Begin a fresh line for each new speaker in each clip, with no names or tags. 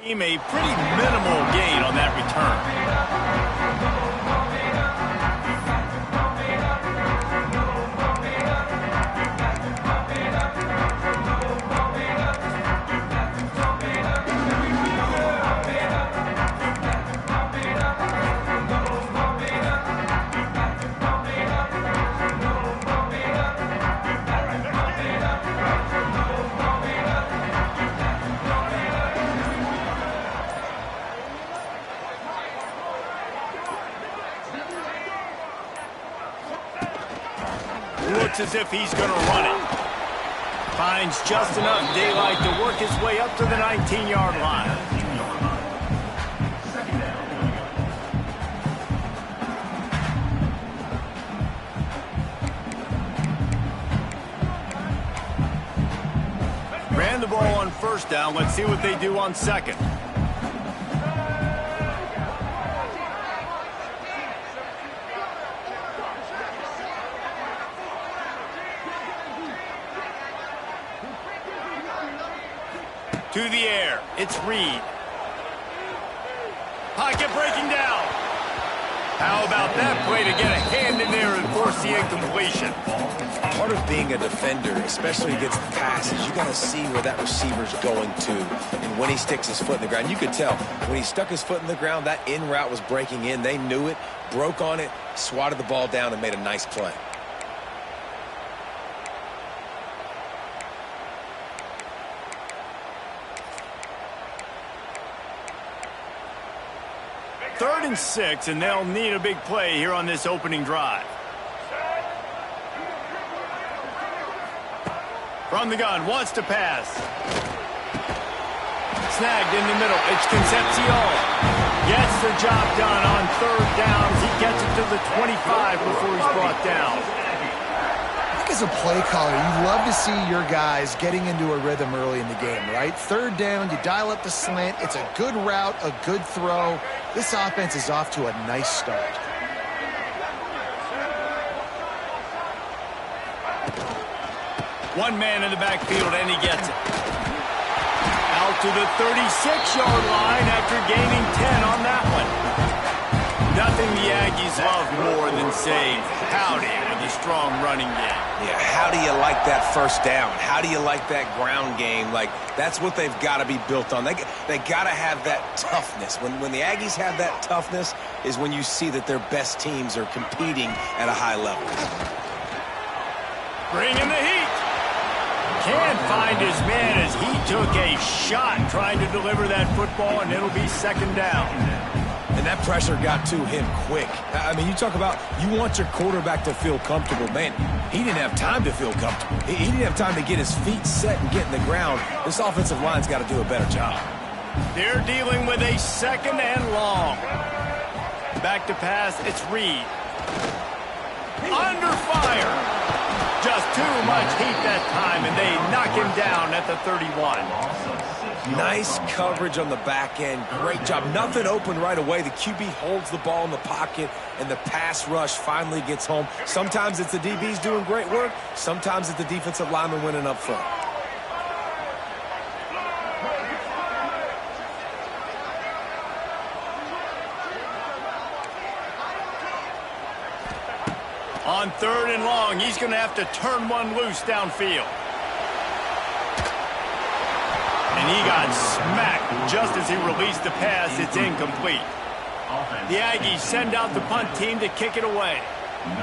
team a pretty minimal gain on that return. Looks as if he's going to run it. Finds just enough daylight to work his way up to the 19-yard line. Ran the ball on first down. Let's see what they do on second. To the air, it's Reed. Pocket breaking down. How about that play to get a hand in there and force the incompletion?
Part of being a defender, especially against the pass, is you got to see where that receiver's going to. And when he sticks his foot in the ground, you could tell when he stuck his foot in the ground, that in route was breaking in. They knew it, broke on it, swatted the ball down, and made a nice play.
Third and 6, and they'll need a big play here on this opening drive. From the gun, wants to pass. Snagged in the middle. It's Concepcion. Gets the job done on third downs. He gets it to the 25 before he's brought down.
As a play caller, you love to see your guys getting into a rhythm early in the game, right? Third down, you dial up the slant. It's a good route, a good throw. This offense is off to a nice start.
One man in the backfield, and he gets it. Out to the 36-yard line after gaining 10 on that one. Nothing the Aggies love more than saying howdy with a strong running game.
Yeah, how do you like that first down? How do you like that ground game? Like, that's what they've got to be built on. They got to have that toughness. When the Aggies have that toughness is when you see that their best teams are competing at a high level.
Bring in the heat. Can't find his man as he took a shot trying to deliver that football, and it'll be second down.
And that pressure got to him quick. I mean, you talk about you want your quarterback to feel comfortable. Man, he didn't have time to feel comfortable. He didn't have time to get his feet set and get in the ground. This offensive line's got to do a better job.
They're dealing with a second and long. Back to pass, it's Reed. Under fire. Just too much heat that time, and they knock him down at the 31.
Nice coverage on the back end. Great job. Nothing open right away. The QB holds the ball in the pocket, and the pass rush finally gets home. Sometimes it's the DBs doing great work. Sometimes it's the defensive lineman winning up front.
On third and long, he's going to have to turn one loose downfield. And he got smacked just as he released the pass. It's incomplete. The Aggies send out the punt team to kick it away.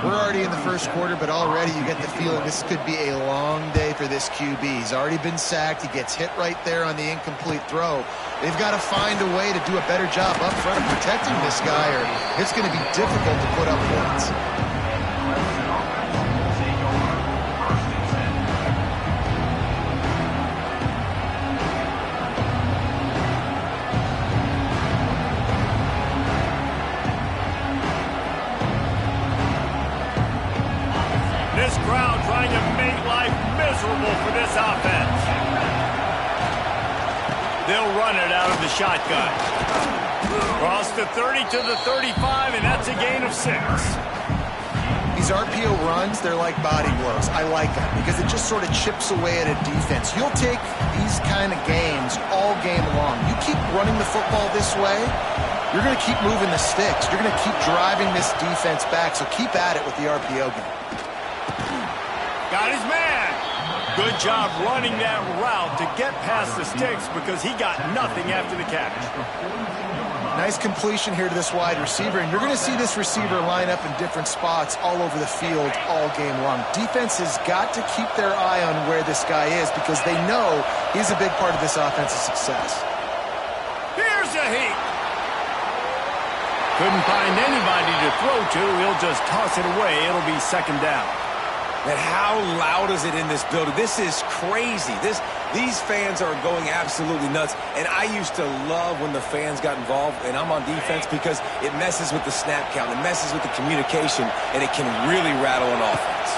We're already in the first quarter, but already you get the feeling this could be a long day for this QB. He's already been sacked. He gets hit right there on the incomplete throw. They've got to find a way to do a better job up front of protecting this guy, or it's going to be difficult to put up points.
This crowd trying to make life miserable for this offense. They'll run it out of the shotgun. Cross the 30 to the 35, and that's a gain of 6.
These RPO runs, they're like body blows. I like them because it just sort of chips away at a defense. You'll take these kind of games all game long. You keep running the football this way, you're going to keep moving the sticks. You're going to keep driving this defense back, so keep at it with the RPO game.
Got his man. Good job running that route to get past the sticks because he got nothing after the catch.
Nice completion here to this wide receiver, and you're going to see this receiver line up in different spots all over the field all game long. Defense has got to keep their eye on where this guy is because they know he's a big part of this offensive success.
Here's a heat. Couldn't find anybody to throw to. He'll just toss it away. It'll be second down.
And how loud is it in this building? This is crazy. These fans are going absolutely nuts. And I used to love when the fans got involved, and I'm on defense because it messes with the snap count. It messes with the communication, and it can really rattle an offense.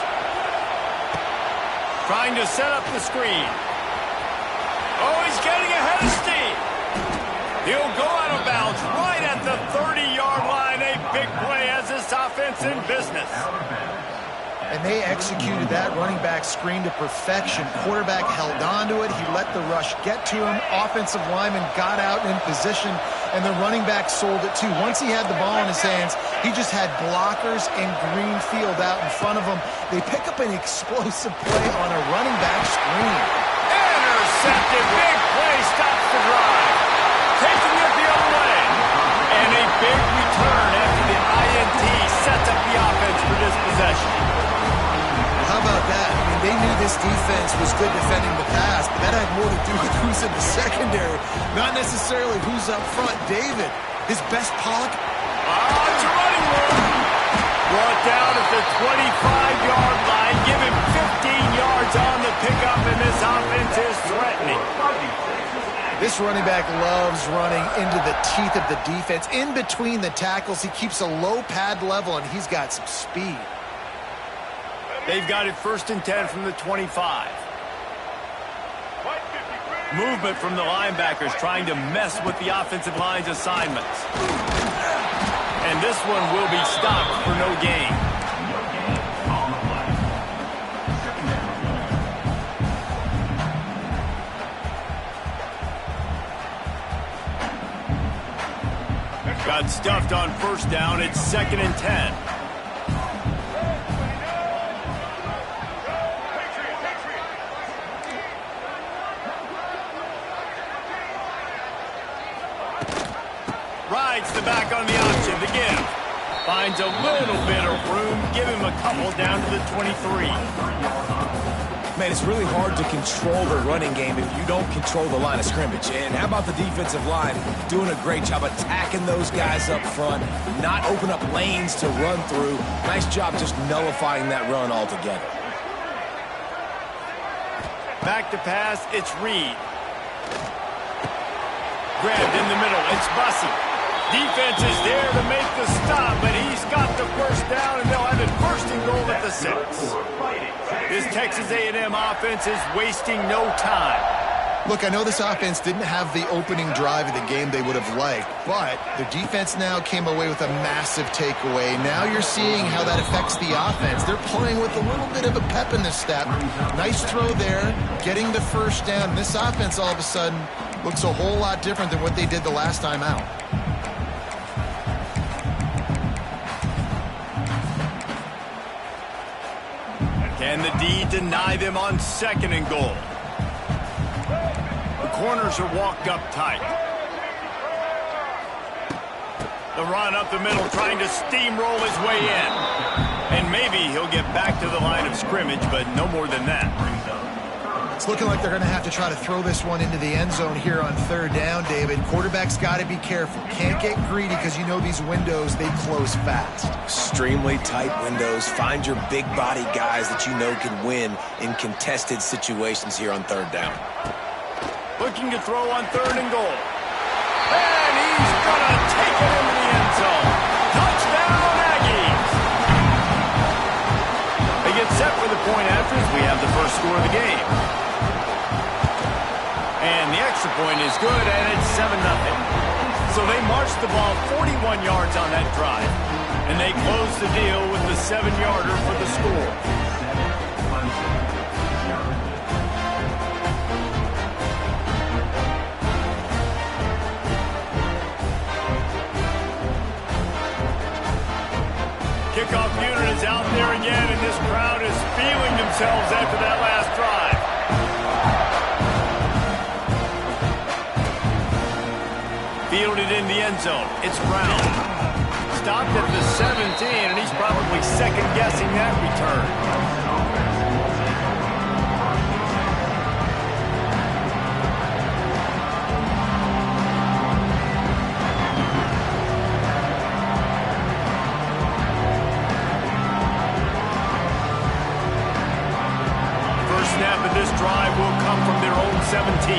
Trying to set up the screen. Oh, he's getting ahead of steam. He'll go out of bounds right at the 30-yard line. A big play as this offense in business.
And they executed that running back screen to perfection. Quarterback held on to it. He let the rush get to him. Offensive lineman got out in position, and the running back sold it too. Once he had the ball in his hands, he just had blockers and green field out in front of him. They pick up an explosive play on a running back screen.
Intercepted. Big play stops the drive. Taking it the other way. And a big return after the INT sets up the offense for this possession.
How about that? I mean, they knew this defense was good defending the pass, but that had more to do with who's in the secondary, not necessarily who's up front. David, his best pocket.
It's a running room. Brought down at the 25-yard line. Give him 15 yards on the pickup, and this offense is threatening.
This running back loves running into the teeth of the defense. In between the tackles, he keeps a low pad level, and he's got some speed.
They've got it 1st and 10 from the 25. Movement from the linebackers trying to mess with the offensive line's assignments. And this one will be stopped for no gain. Got stuffed on 1st down. It's 2nd and 10. Rides the back on the option. The give. Finds a little bit of room. Give him a couple down to the 23.
Man, it's really hard to control the running game if you don't control the line of scrimmage. And how about the defensive line doing a great job attacking those guys up front, not open up lanes to run through. Nice job just nullifying that run altogether.
Back to pass, it's Reed. Grabbed in the middle, it's Bussey. Defense is there to make the stop, but he's got the 1st down, and they'll have it 1st and goal at the 6. This Texas A&M offense is wasting no time.
Look, I know this offense didn't have the opening drive of the game they would have liked, but their defense now came away with a massive takeaway. Now you're seeing how that affects the offense. They're playing with a little bit of a pep in the step. Nice throw there, getting the 1st down. This offense all of a sudden looks a whole lot different than what they did the last time out.
Can the D deny them on 2nd and goal? The corners are walked up tight. The run up the middle, trying to steamroll his way in. And maybe he'll get back to the line of scrimmage, but no more than that.
It's looking like they're going to have to try to throw this one into the end zone here on 3rd down, David. Quarterback's got to be careful. Can't get greedy because you know these windows, they close fast.
Extremely tight windows. Find your big body guys that you know can win in contested situations here on 3rd down.
Looking to throw on 3rd and goal. And he's going to take it into the end zone. Touchdown, Aggies! They get set for the point after as we have the 1st score of the game. And the extra point is good, and it's 7-0. So they marched the ball 41 yards on that drive, and they closed the deal with the 7-yarder for the score. kickoff unit is out there again, and this crowd is feeling themselves after that last drive. Fielded in the end zone. It's Brown. Stopped at the 17, and he's probably second-guessing that return. Snap of this drive will come from their own 17.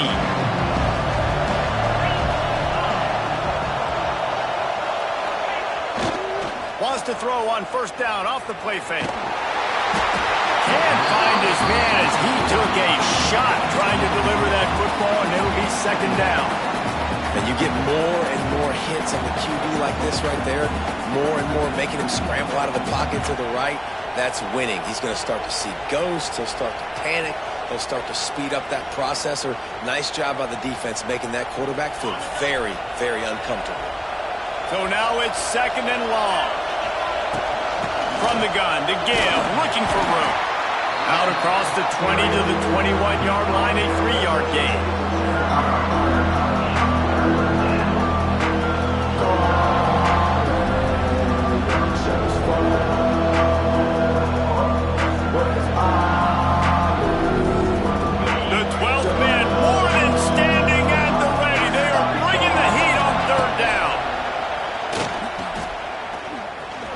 Wants to throw on first down off the play fake. Can't find his man as he took a shot trying to deliver that football, and it'll be second down.
And you get more and more hits on the QB like this right there, more and more making him scramble out of the pocket to the right. That's winning. He's going to start to see ghosts. He'll start to panic. He'll start to speed up that processor. Nice job by the defense making that quarterback feel very, very uncomfortable.
So now it's second and long. From the gun to give, looking for room. Out across the 20 to the 21-yard line, a 3-yard gain.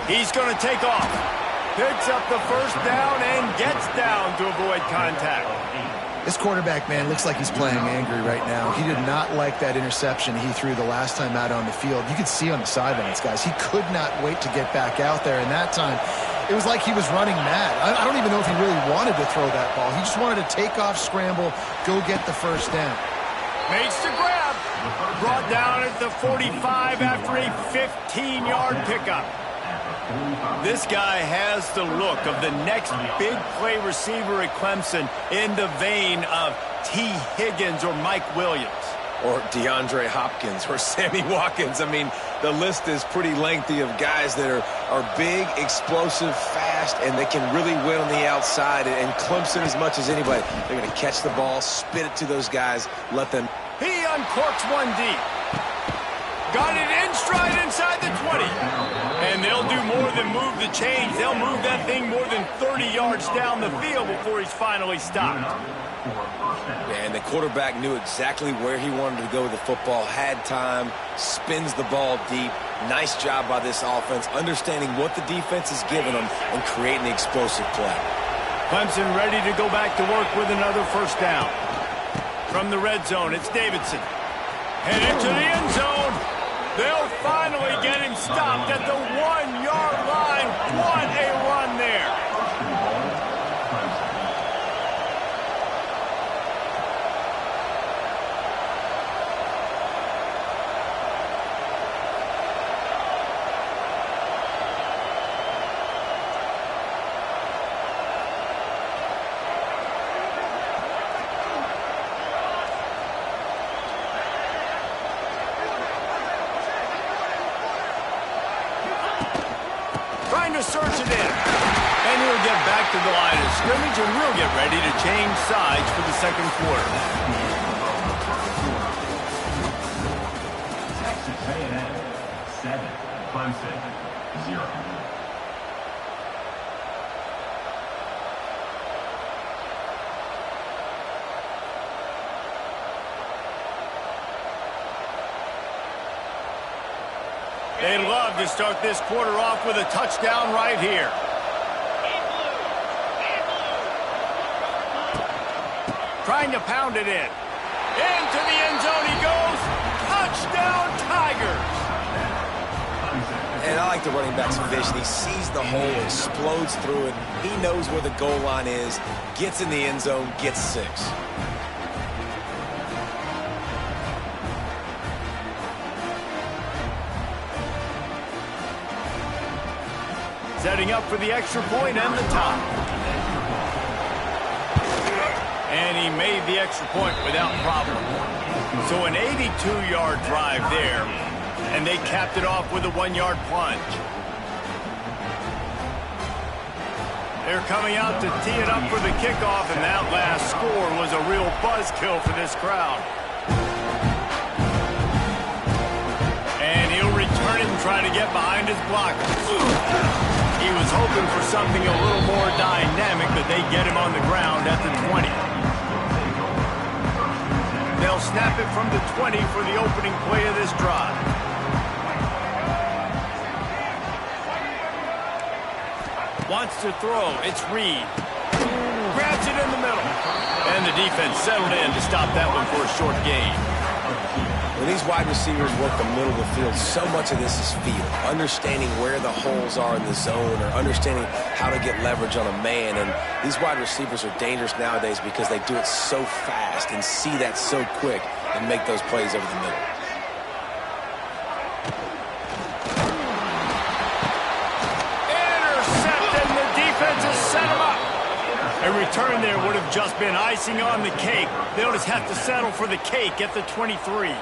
He's going to take off. Picks up the first down and gets down to avoid contact.
This quarterback, man, looks like he's playing angry right now. He did not like that interception he threw the last time out on the field. You could see on the sidelines, guys, he could not wait to get back out there. And that time, it was like he was running mad. I don't even know if he really wanted to throw that ball. He just wanted to take off, scramble, go get the first down.
Makes the grab. Brought down at the 45 after a 15-yard pickup. This guy has the look of the next big play receiver at Clemson in the vein of T. Higgins or Mike Williams.
Or DeAndre Hopkins or Sammy Watkins. I mean, the list is pretty lengthy of guys that are big, explosive, fast, and they can really win on the outside. And Clemson, as much as anybody, they're going to catch the ball, spit it to those guys, let them.
He uncorks one deep. Got it in stride inside the 20. And they'll do more than move the chains. They'll move that thing more than 30 yards down the field before he's finally stopped.
And the quarterback knew exactly where he wanted to go with the football, had time, spins the ball deep. Nice job by this offense, understanding what the defense is giving them and creating the explosive play.
Clemson ready to go back to work with another first down. From the red zone, it's Davidson. Headed to the end zone. They'll finally get him stopped at the 1-yard line. What a run there. Trying to search it in. And he'll get back to the line of scrimmage, and we'll get ready to change sides for the second quarter.
Texas A&M 7, Clemson 0.
They'd love to start this quarter off with a touchdown right here. Trying to pound it in. Into the end zone he goes. Touchdown, Tigers.
And I like the running back's vision. He sees the hole, explodes through it. He knows where the goal line is, gets in the end zone, gets 6.
Setting up for the extra point and the top. And he made the extra point without problem. So an 82-yard drive there, and they capped it off with a 1-yard plunge. They're coming out to tee it up for the kickoff, and that last score was a real buzzkill for this crowd. And he'll return it and try to get behind his blockers. He was hoping for something a little more dynamic, but they get him on the ground at the 20. They'll snap it from the 20 for the opening play of this drive. Wants to throw. It's Reed. Grabs it in the middle. And the defense settled in to stop that one for a short gain.
When these wide receivers work the middle of the field, so much of this is feel. Understanding where the holes are in the zone or understanding how to get leverage on a man. And these wide receivers are dangerous nowadays because they do it so fast and see that so quick and make those plays over the middle.
Intercepted, and the defense has set him up. A return there would have just been icing on the cake. They'll just have to settle for the cake at the 23.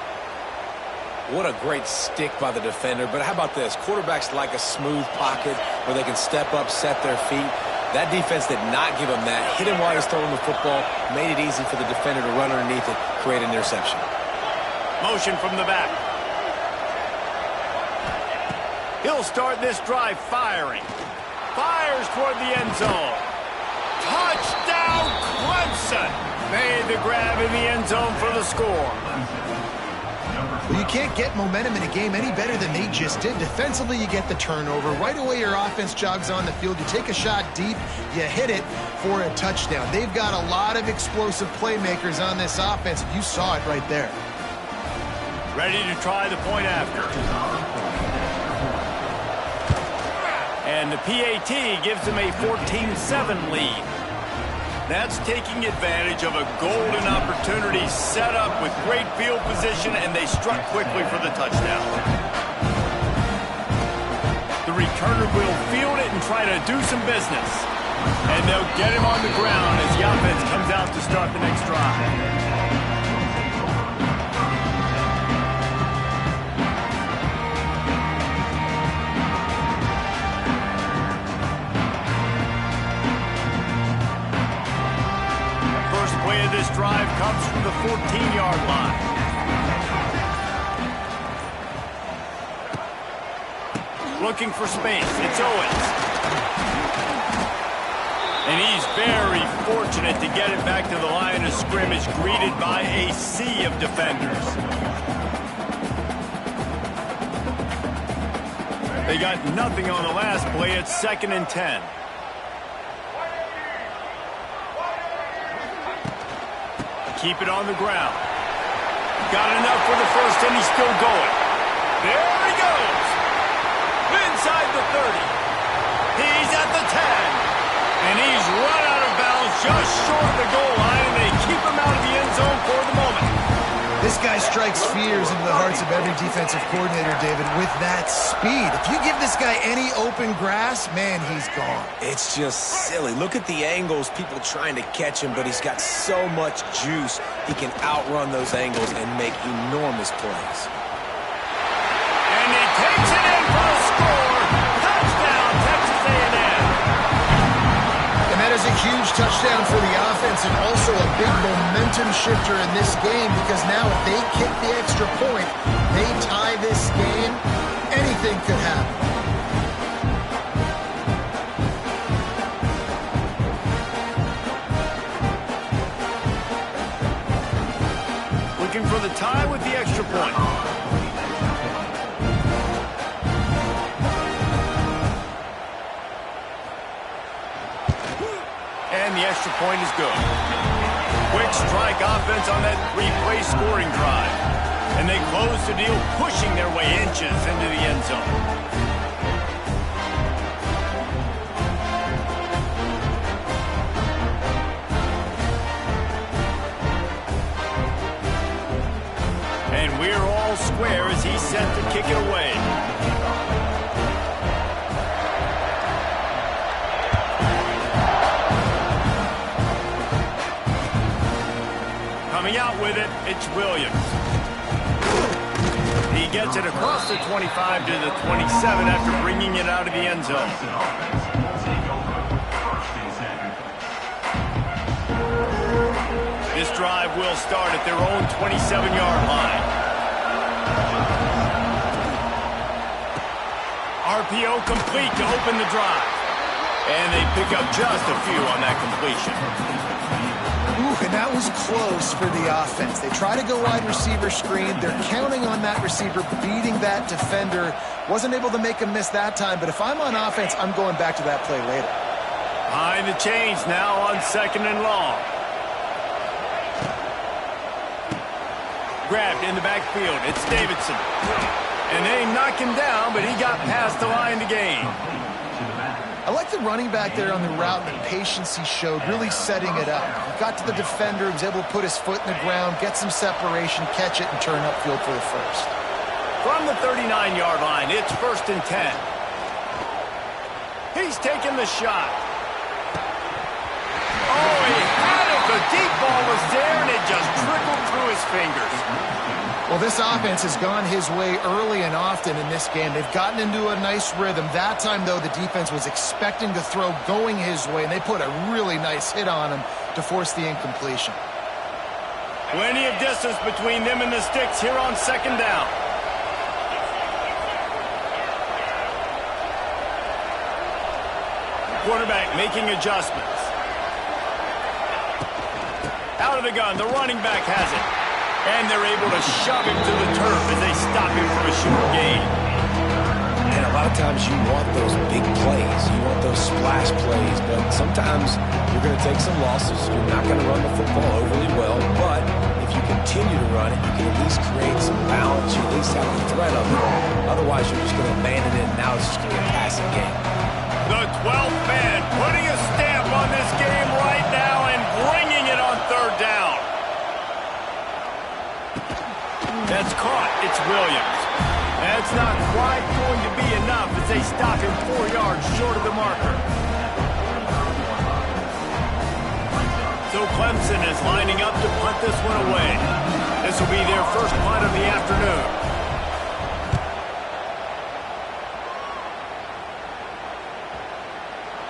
What a great stick by the defender. But how about this? Quarterbacks like a smooth pocket where they can step up, set their feet. That defense did not give him that. Hit him while he's throwing the football. Made it easy for the defender to run underneath it, create an interception.
Motion from the back. He'll start this drive firing. Fires toward the end zone. Touchdown, Clemson! Made the grab in the end zone for the score.
Well, you can't get momentum in a game any better than they just did. Defensively, you get the turnover. Right away, your offense jogs on the field. You take a shot deep, you hit it for a touchdown. They've got a lot of explosive playmakers on this offense. You saw it right there.
Ready to try the point after. And the PAT gives them a 14-7 lead. That's taking advantage of a golden opportunity set up with great field position, and they struck quickly for the touchdown. The returner will field it and try to do some business. And they'll get him on the ground as the offense comes out to start the next drive. This drive comes from the 14-yard line. Looking for space. It's Owens. And he's very fortunate to get it back to the line of scrimmage, greeted by a sea of defenders. They got nothing on the last play. It's 2nd and 10. Keep it on the ground. Got enough for the first, and he's still going. There he goes. Inside the 30. He's at the 10. And he's run out of bounds just short of the goal line, and they keep him out of the end zone for the moment.
This guy strikes fears into the hearts of every defensive coordinator, David, with that speed. If you give this guy any open grass, man, he's gone.
It's just silly. Look at the angles, people trying to catch him, but he's got so much juice. He can outrun those angles and make enormous plays.
And he takes it in for a score. Touchdown, Texas A&M.
And that is a huge touchdown for the offense and also a big momentum shifter in this game, because now if they kick the extra point, they tie this game, anything could happen.
Looking for the tie with the extra point. And the extra point is good. Quick strike offense on that 3-play scoring drive. And they close the deal, pushing their way inches into the end zone. And we're all square as he's set to kick it away. Coming out with it, it's Williams. He gets it across the 25 to the 27 after bringing it out of the end zone. this drive will start at their own 27-yard line. RPO complete to open the drive. And they pick up just a few on that completion.
Ooh, and that was close for the offense. They try to go wide receiver screen. They're counting on that receiver beating that defender. Wasn't able to make a miss that time, but if I'm on offense, I'm going back to that play later.
Behind the chains now on 2nd and long. Grabbed in the backfield. It's Davidson. And they knock him down, but he got past the line to gain.
I like the running back there on the route and the patience he showed, really setting it up. He got to the defender, he was able to put his foot in the ground, get some separation, catch it, and turn upfield for the first.
From the 39-yard line, it's 1st and 10. He's taking the shot. Oh, he had it. The deep ball was there, and it just trickled through his fingers.
Well, this offense has gone his way early and often in this game. They've gotten into a nice rhythm. That time, though, the defense was expecting the throw going his way, and they put a really nice hit on him to force the incompletion.
Plenty of distance between them and the sticks here on 2nd down. Quarterback making adjustments. Out of the gun, the running back has it. And they're able to shove him to the turf as they stop him from a short gain.
And a lot of times you want those big plays. You want those splash plays. But sometimes you're going to take some losses. You're not going to run the football overly well. But if you continue to run it, you can at least create some balance. You at least have the threat of it. Otherwise, you're just going to abandon it, and now it's just going to be a passing game.
The 12th man putting a stamp on this game right now and bringing it on 3rd down. That's caught. It's Williams. That's not quite going to be enough as they stop him 4 yards short of the marker. So Clemson is lining up to punt this one away. This will be their first punt of the afternoon.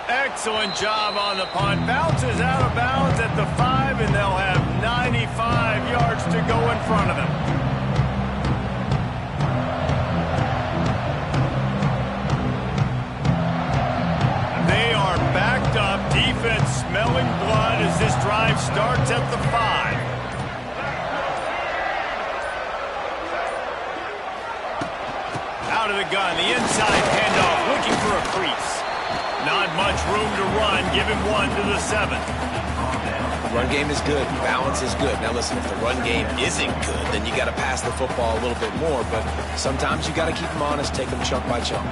Excellent job on the punt. Bounces out of bounds at the 5, and they'll have 95 yards to go in front of them. They are backed up. Defense smelling blood as this drive starts at the 5. Out of the gun, the inside handoff, looking for a crease. Not much room to run. Give him 1 to the 7.
Run game is good. Balance is good. Now listen, if the run game isn't good, then you got to pass the football a little bit more. But sometimes you got to keep them honest, take them chunk by chunk.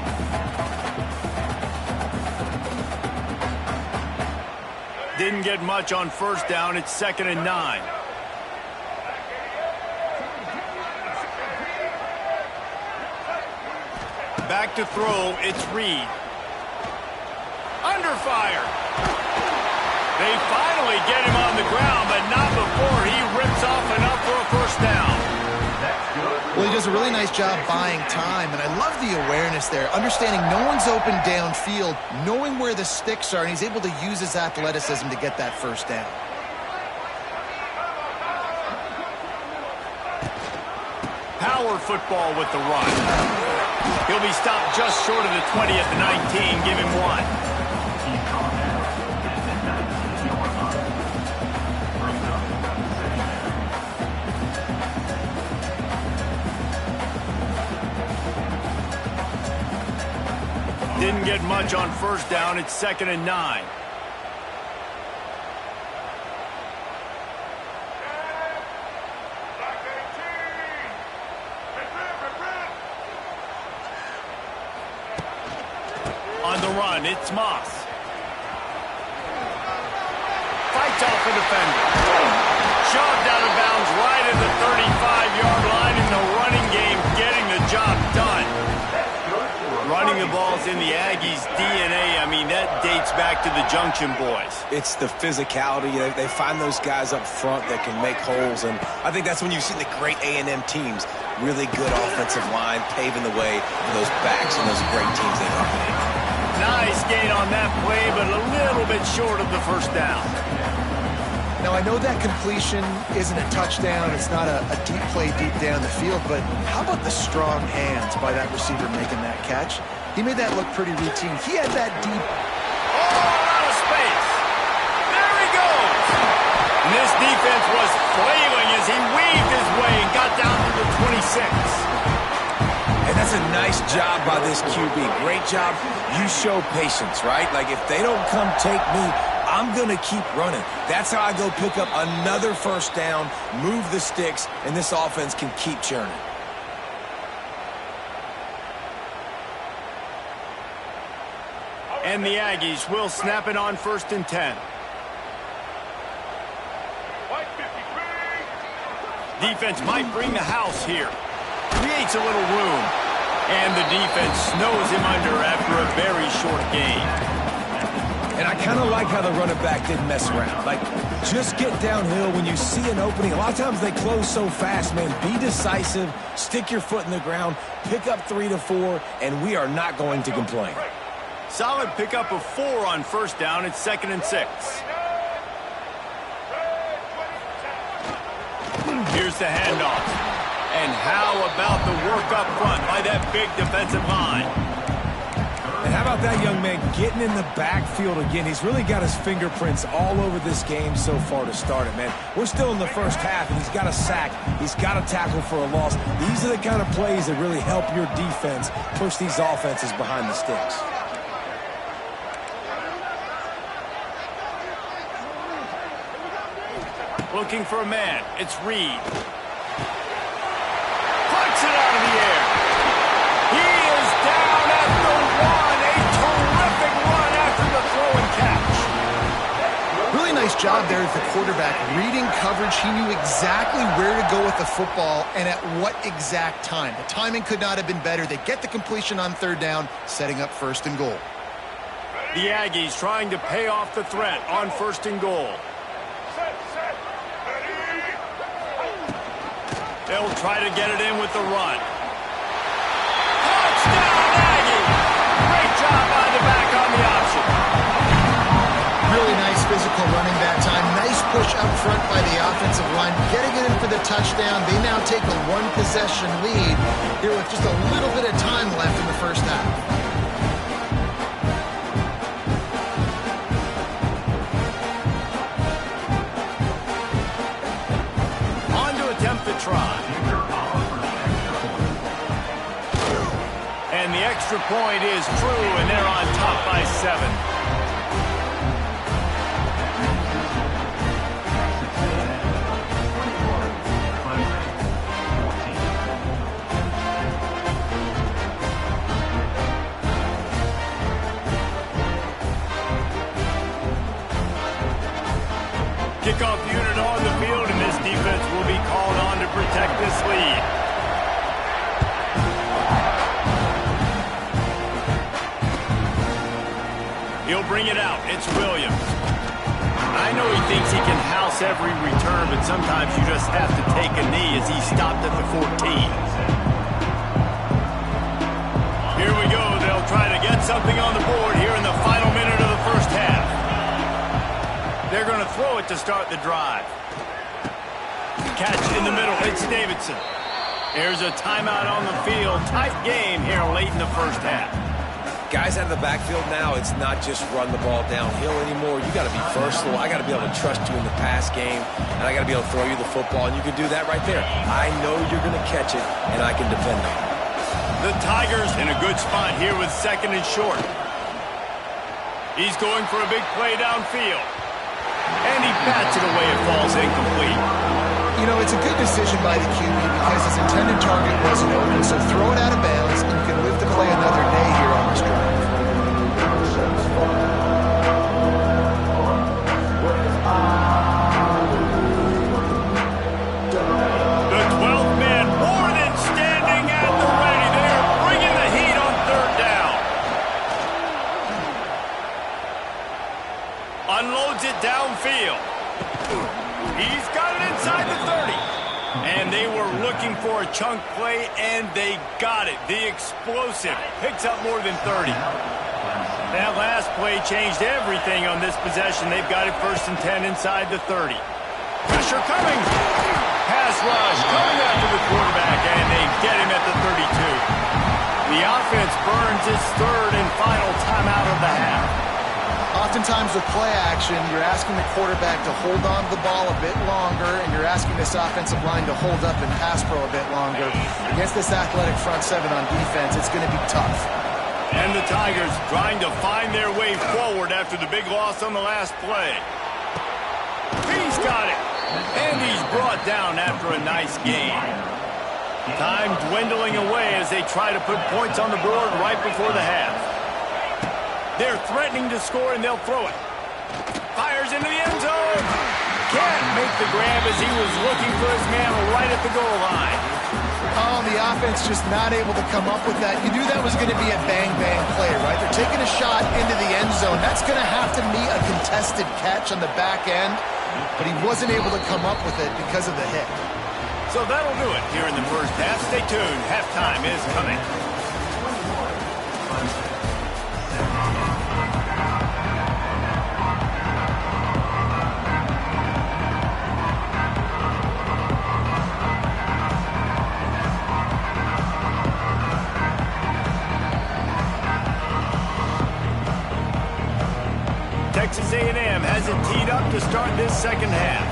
Didn't get much on 1st down. It's 2nd and 9. Back to throw. It's Reed. Under fire. They finally get him on the ground, but not before he rips off enough for a 1st down.
Well, he does a really nice job buying time, and I love the awareness there, understanding no one's open downfield, knowing where the sticks are, and he's able to use his athleticism to get that 1st down.
Power football with the run. He'll be stopped just short of the 20 at the 19. Give him 1. Didn't get much on 1st down. It's 2nd and 9. On the run, it's Moss. Fights off a defender. Shoved out of bounds right at the 35-yard line in the running game, getting the job done. Running the ball's in the Aggies' DNA. I mean, that dates back to the Junction Boys.
It's the physicality. They find those guys up front that can make holes, and I think that's when you've seen the great A&M teams. Really good offensive line, paving the way for those backs and those great teams they dominate.
Nice gain on that play, but a little bit short of the 1st down.
Now, I know that completion isn't a touchdown. It's not a deep play deep down the field, but how about the strong hands by that receiver making that catch? He made that look pretty routine. He had that deep.
Oh, out of space. There he goes. And this defense was flailing as he weaved his way and got down to the 26.
And that's a nice job by this QB. Great job. You show patience, right? Like, if they don't come take me, I'm going to keep running. That's how I go pick up another first down, move the sticks, and this offense can keep churning.
And the Aggies will snap it on 1st and 10. Defense might bring the house here. Creates a little room. And the defense snows him under after a very short game.
And I kind of like how the running back didn't mess around. Like, just get downhill when you see an opening. A lot of times they close so fast, man. Be decisive, stick your foot in the ground, pick up 3 to 4, and we are not going to complain.
Solid pickup of 4 on 1st down. It's 2nd and 6. Here's the handoff. And how about the work up front by that big defensive line?
And how about that young man getting in the backfield again? He's really got his fingerprints all over this game so far to start it, man. We're still in the first half, and he's got a sack. He's got a tackle for a loss. These are the kind of plays that really help your defense push these offenses behind the sticks.
Looking for a man. It's Reed. Plucks it out of the air. He is down at the 1. A terrific run after the throw and catch.
Really nice job there as the quarterback. Reading coverage, he knew exactly where to go with the football and at what exact time. The timing could not have been better. They get the completion on 3rd down, setting up 1st and goal.
The Aggies trying to pay off the threat on 1st and goal. They'll try to get it in with the run. Touchdown, Aggie! Great job by the back on the option.
Really nice physical running that time. Nice push up front by the offensive line. Getting it in for the touchdown. They now take a 1-possession lead here with just a little bit of time left in the first half.
Try. And the extra point is true, and they're on top by 7. Kickoff unit on the field, and this defense will be called on to protect this lead. He'll bring it out. It's Williams. I know he thinks he can house every return, but sometimes you just have to take a knee as he stopped at the 14. Here we go. They'll try to get something on the board here in the final minute of the first half. They're going to throw it to start the drive. Catch in the middle. It's Davidson. There's a timeout on the field. Tight game here late in the first half.
Guys out of the backfield now, it's not just run the ball downhill anymore. You got to be versatile. I got to be able to trust you in the pass game, and I got to be able to throw you the football, and you can do that right there. I know you're going to catch it, and I can defend it.
The Tigers in a good spot here with 2nd and short. He's going for a big play downfield. And he bats it away. It falls incomplete.
You know, it's a good decision by the QB because his intended target wasn't open, so throw it out of bounds, and you can live to play another day here on this drive.
The 12th man, Warden, standing at the ready. They are bringing the heat on 3rd down. Unloads it downfield. He's got it inside the 30. And they were looking for a chunk play, and they got it. The explosive picks up more than 30. That last play changed everything on this possession. They've got it 1st and 10 inside the 30. Pressure coming. Pass rush coming after the quarterback, and they get him at the 32. The offense burns its 3rd and final timeout of the half.
Oftentimes with play action, you're asking the quarterback to hold on to the ball a bit longer, and you're asking this offensive line to hold up and pass pro a bit longer. Against this athletic front seven on defense, it's going to be tough.
And the Tigers trying to find their way forward after the big loss on the last play. He's got it. And he's brought down after a nice game. Time dwindling away as they try to put points on the board right before the half. They're threatening to score, and they'll throw it. Fires into the end zone. Can't make the grab as he was looking for his man right at the goal line.
Oh, the offense just not able to come up with that. You knew that was going to be a bang-bang play, right? They're taking a shot into the end zone. That's going to have to be a contested catch on the back end, but he wasn't able to come up with it because of the hit.
So that'll do it here in the first half. Stay tuned. Halftime is coming. Texas A&M has it teed up to start this second half.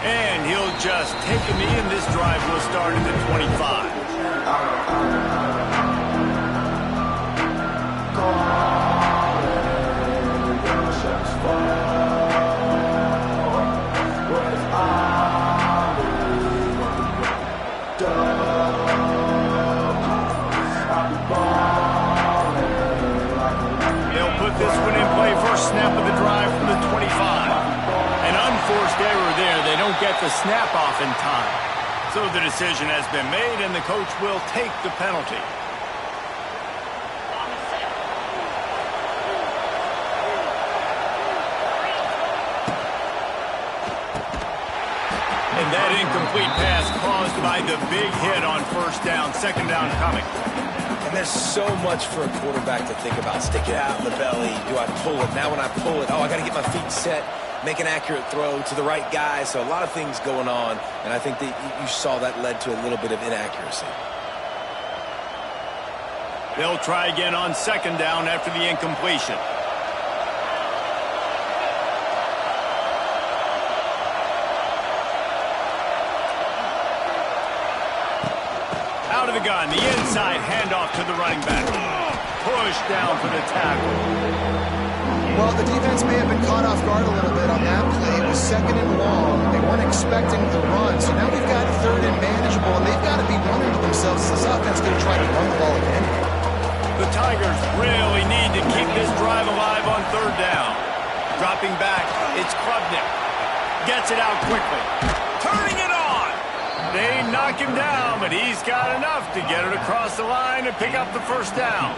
And he'll just take a knee, and this drive will start at the 25. This one in play, first snap of the drive from the 25. An unforced error there. They don't get the snap off in time. So the decision has been made, and the coach will take the penalty. And that incomplete pass caused by the big hit on first down, second down coming.
And there's so much for a quarterback to think about. Stick it out in the belly. Do I pull it? Now when I pull it, I got to get my feet set, make an accurate throw to the right guy. So a lot of things going on, and I think that you saw that led to a little bit of inaccuracy.
They'll try again on second down after the incompletion. Out of the gun, the inside handoff to the running back. Push down for the tackle.
Well, the defense may have been caught off guard a little bit on that play. It was second and long. They weren't expecting the run. So now we've got third and manageable, and they've got to be wondering to themselves, is this offense going to try to run the ball again?
The Tigers really need to keep this drive alive on third down. Dropping back, it's Klubnik. Gets it out quickly. Turning it on. They knock him down, but he's got enough to get it across the line and pick up the first down.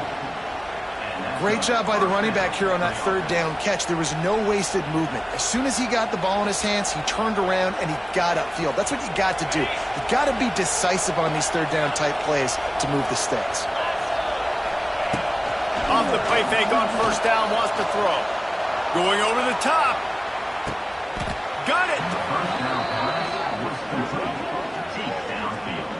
Great job by the running back here on that third down catch. There was no wasted movement. As soon as he got the ball in his hands, he turned around and he got upfield. That's what you got to do. You got to be decisive on these third down type plays to move the sticks.
Off the play fake on first down, wants to throw. Going over the top. Got it.
First down pass was complete. Deep downfield.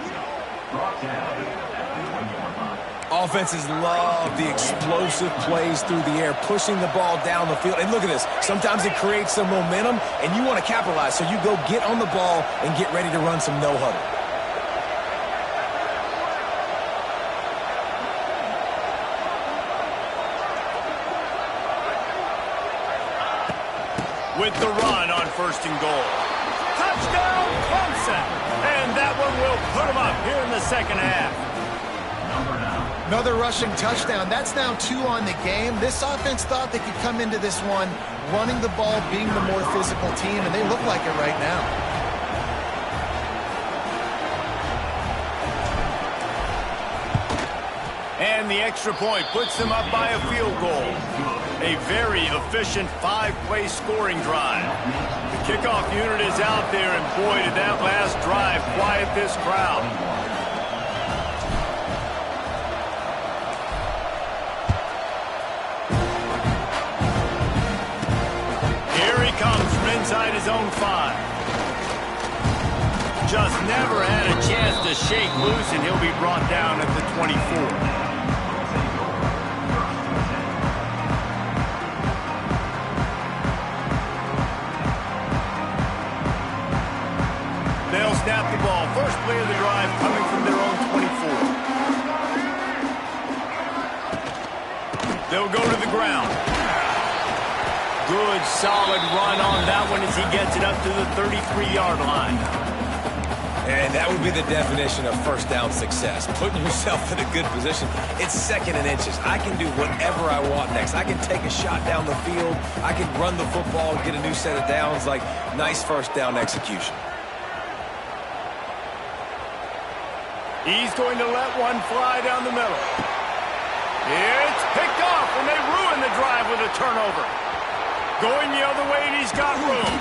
Brought down at the 1-yard line.
Offenses love the explosive plays through the air, pushing the ball down the field. And look at this. Sometimes it creates some momentum, and you want to capitalize. So you go get on the ball and get ready to run some no-huddle.
With the run on first and goal. Touchdown, Clemson. And that one will put them up here in the second half.
Another rushing touchdown. That's now 2 on the game. This offense thought they could come into this one running the ball, being the more physical team, and they look like it right now. And the extra point puts them up by a field goal.
A very efficient 5-play scoring drive. The kickoff unit is out there, and boy, did that last drive quiet this crowd. Here he comes from inside his own 5. Just never had a chance to shake loose, and he'll be brought down at the 24. They'll snap the ball. First play of the drive coming from their own 24. They'll go to the ground. Good, solid run on that one as he gets it up to the 33-yard line.
And that would be the definition of first down success. Putting yourself in a good position. It's 2nd and inches. I can do whatever I want next. I can take a shot down the field. I can run the football and get a new set of downs. Like, nice first down execution.
He's going to let one fly down the middle. It's picked off, and they ruin the drive with a turnover. Going the other way, and he's got room.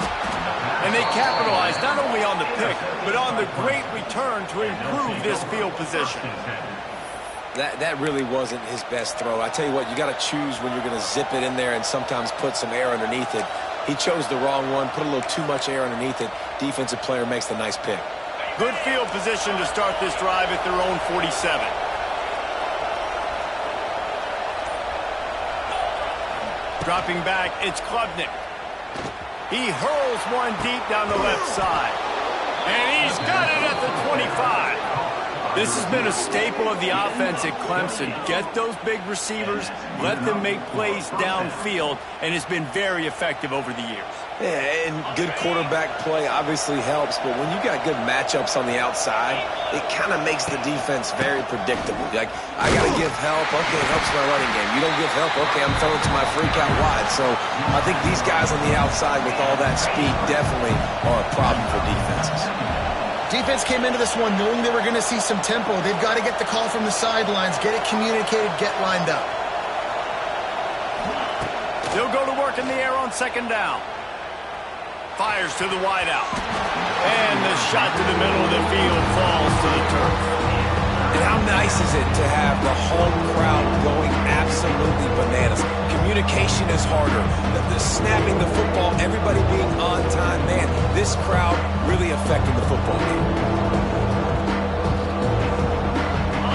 And they capitalize not only on the pick, but on the great return to improve this field position.
That really wasn't his best throw. I tell you what, you got to choose when you're going to zip it in there and sometimes put some air underneath it. He chose the wrong one, put a little too much air underneath it. Defensive player makes the nice pick.
Good field position to start this drive at their own 47. Dropping back, it's Klubnik. He hurls one deep down the left side. And he's got it at the 25. This has been a staple of the offense at Clemson. Get those big receivers, let them make plays downfield, and it's been very effective over the years.
Yeah, and good quarterback play obviously helps, but when you got good matchups on the outside, it kind of makes the defense very predictable. Like, I got to give help. Okay, it helps my running game. You don't give help. Okay, I'm throwing to my freak out wide. So I think these guys on the outside with all that speed definitely are a problem for defenses.
Defense came into this one knowing they were going to see some tempo. They've got to get the call from the sidelines, get it communicated, get lined up.
They'll go to work in the air on 2nd down. Fires to the wideout. And the shot to the middle of the field falls to the turf.
And how nice is it to have the home crowd going absolutely bananas? Communication is harder. The snapping the football, everybody being on time. Man, this crowd really affecting the football game.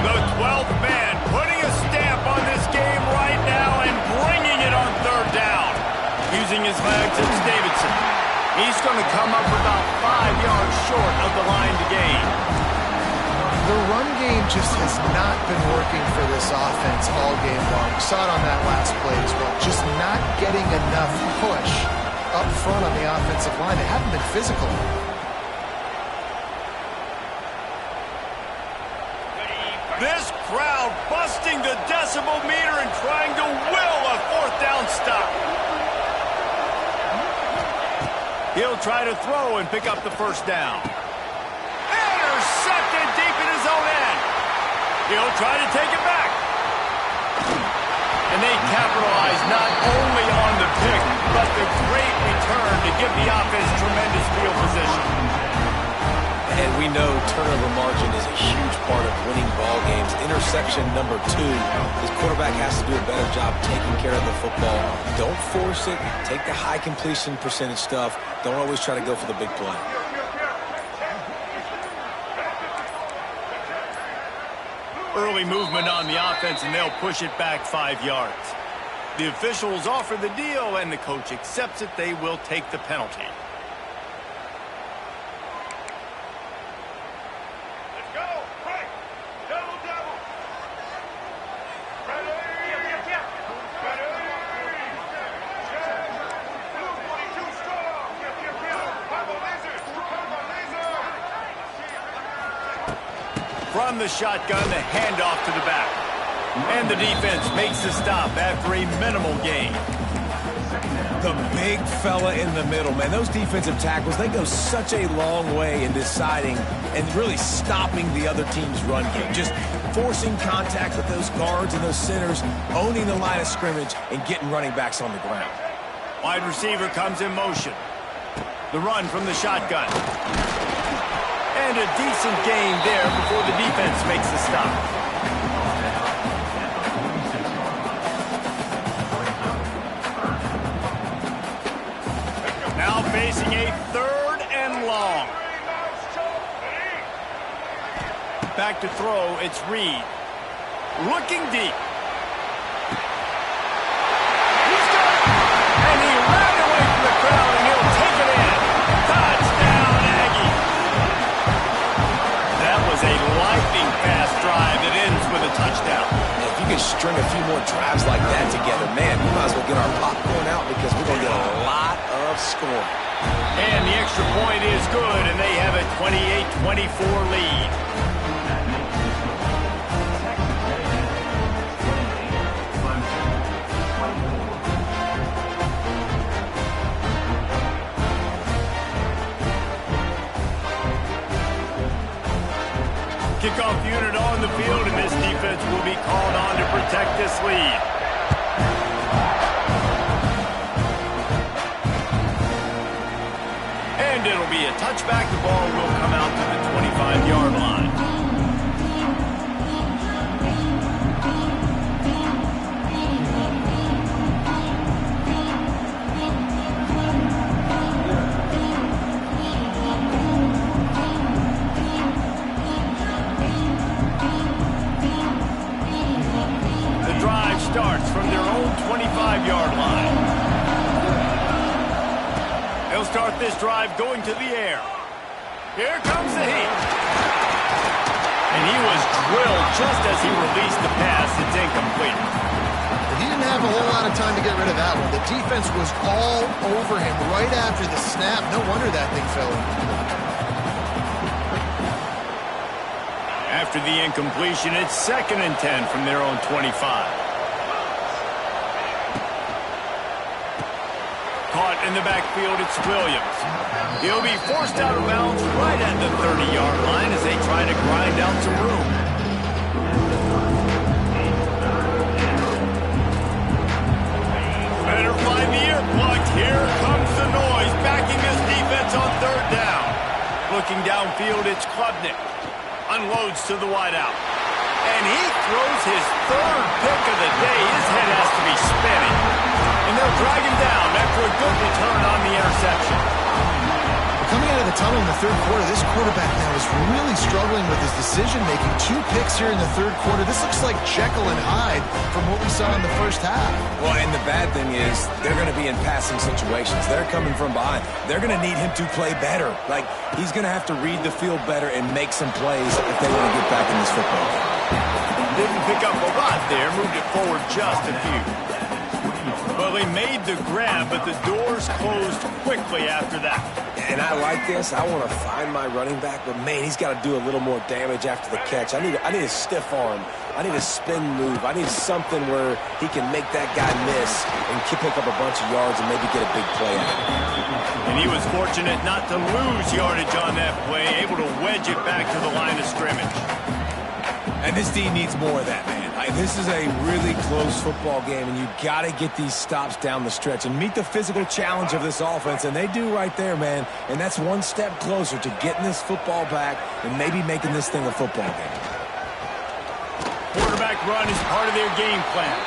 The 12th man putting a stamp on this game right now and bringing it on 3rd down. Using his legs, it's Davidson. He's going to come up about 5 yards short of the line to gain.
The run game just has not been working for this offense all game long. We saw it on that last play as well. Just not getting enough push up front on the offensive line. They haven't been physical.
This crowd busting the decibel meter and trying to will a 4th down stop. He'll try to throw and pick up the 1st down. Intercepted deep in his own end. He'll try to take it back. And they capitalize not only on the pick, but the great return to give the offense tremendous field position.
And we know turnover margin is a huge part of winning ball games. Interception number 2. His quarterback has to do a better job taking care of the football. Don't force it. Take the high completion percentage stuff. Don't always try to go for the big play.
Early movement on the offense, and they'll push it back 5 yards. The officials offer the deal, and the coach accepts it. They will take the penalty. From the shotgun, the handoff to the back. And the defense makes the stop after a minimal gain.
The big fella in the middle, man. Those defensive tackles, they go such a long way in deciding and really stopping the other team's run game. Just forcing contact with those guards and those centers, owning the line of scrimmage, and getting running backs on the ground.
Wide receiver comes in motion. The run from the shotgun. And a decent gain there before the defense makes the stop. Now facing a 3rd and long. Back to throw, it's Reed. Looking deep. He's got it! And he ran away from the crowd, and he'll take it in. Touchdown, Aggie! That was a lightning-fast drive that ends with a touchdown.
If you could string a few more drives like that together, man, we might as well get our popcorn out because we're going to get a lot of scoring.
And the extra point is good, and they have a 28-24 lead. Kickoff unit on the field, and this defense will be called on to protect this lead. And it'll be a touchback. The ball will come out to the 25-yard line. Starts from their own 25-yard line. They'll start this drive going to the air. Here comes the heat. And he was drilled just as he released the pass. It's incomplete.
He didn't have a whole lot of time to get rid of that one. The defense was all over him right after the snap. No wonder that thing fell in.
After the incompletion, it's 2nd and 10 from their own 25. Caught in the backfield, it's Williams. He'll be forced out of bounds right at the 30-yard line as they try to grind out some room. Better find the ear plug. Here comes the noise, backing this defense on 3rd down. Looking downfield, it's Klubnik. Unloads to the wideout. And he throws his 3rd pick of the day. His head has to be spinning. And they'll drag him down after a good return on the interception.
Coming out of the tunnel in the 3rd quarter, this quarterback now is really struggling with his decision-making. 2 picks here in the 3rd quarter. This looks like Jekyll and Hyde from what we saw in the 1st half.
Well, and the bad thing is they're going to be in passing situations. They're coming from behind. They're going to need him to play better. Like, he's going to have to read the field better and make some plays if they want to get back in this football game.
Didn't pick up a lot there. Moved it forward just a few. Well, they made the grab, but the doors closed quickly after that.
And I like this. I want to find my running back, but, man, he's got to do a little more damage after the catch. I need a stiff arm. I need a spin move. I need something where he can make that guy miss and pick up a bunch of yards and maybe get a big play out of it.
And he was fortunate not to lose yardage on that play, able to wedge it back to the line of scrimmage.
And this team needs more of that, man. This is a really close football game, and you got to get these stops down the stretch and meet the physical challenge of this offense, and they do right there, man. And that's one step closer to getting this football back and maybe making this thing a football game.
Quarterback run is part of their game plan.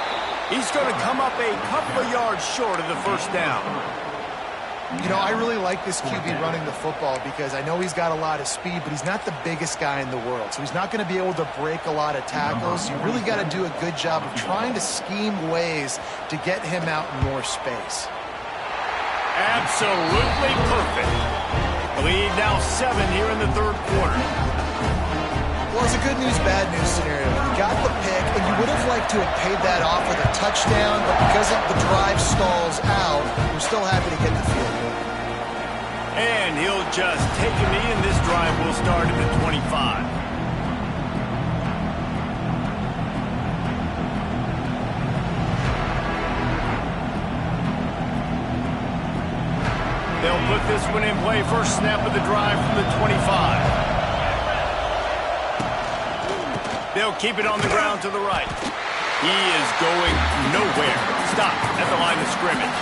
He's going to come up a couple of yards short of the 1st down.
You know, I really like this QB running the football because I know he's got a lot of speed, but he's not the biggest guy in the world. So he's not going to be able to break a lot of tackles. You really got to do a good job of trying to scheme ways to get him out in more space.
Absolutely perfect. Lead now 7 here in the 3rd quarter.
Well, it's a good news, bad news scenario. You got the pick, and you would have liked to have paid that off with a touchdown, but because the drive stalls out, we're still happy to get the field goal.
And he'll just take a knee, and this drive will start at the 25. They'll put this one in play. First snap of the drive from the 25. They'll keep it on the ground to the right. He is going nowhere. Stop at the line of scrimmage.